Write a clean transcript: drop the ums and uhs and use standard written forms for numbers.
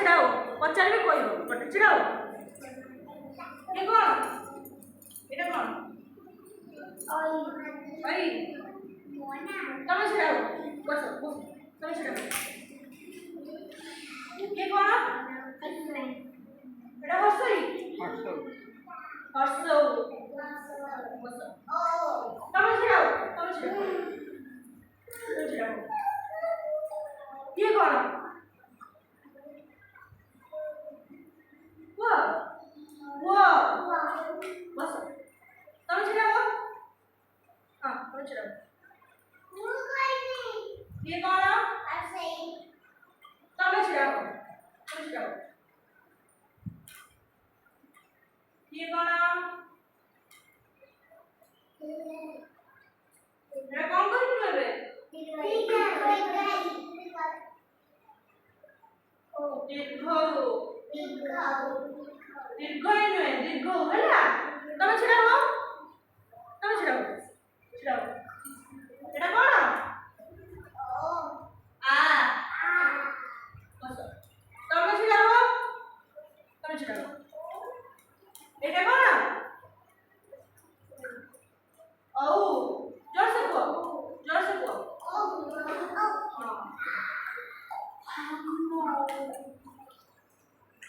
ଛିଡ଼ା ହୋ ପଚାରିବେ କହିବ ଗୋଟେ ଛିଡ଼ା ହୋ ଏ କ'ଣ ଏଇଟା କ'ଣ ଅଇ ତମେ ଛିଡ଼ା ହୋ ବସ ବସ ତମେ ଛିଡ଼ା ହୋ ଏ କ'ଣ ଏଇଟା ହର୍ଷଇ ହର୍ଷଉ ବସ ତମେ ଛିଡ଼ା ହୋ ତମେ ଛିଡ଼ା ହୋ ତମେ ଛିଡ଼ା ହୋ ଇଏ କ'ଣ ପୁଅ ପୁଅ ବସ ତମେ ଛିଡ଼ା ହୋ ହଁ ତମେ ଛିଡ଼ା ହୋ ଇଏ କ'ଣ ତମେ ଛିଡ଼ା ହୋ ତମେ ଛିଡ଼ା ହୋ ଇଏ କ'ଣ ଏଇଟା କ'ଣ କରିବୁ ଏବେ ଦୀର୍ଘ ଦୀର୍ଘ ନୁହେଁ ଦୀର୍ଘ ହେଲା ତମେ ଛିଡ଼ା ହୋ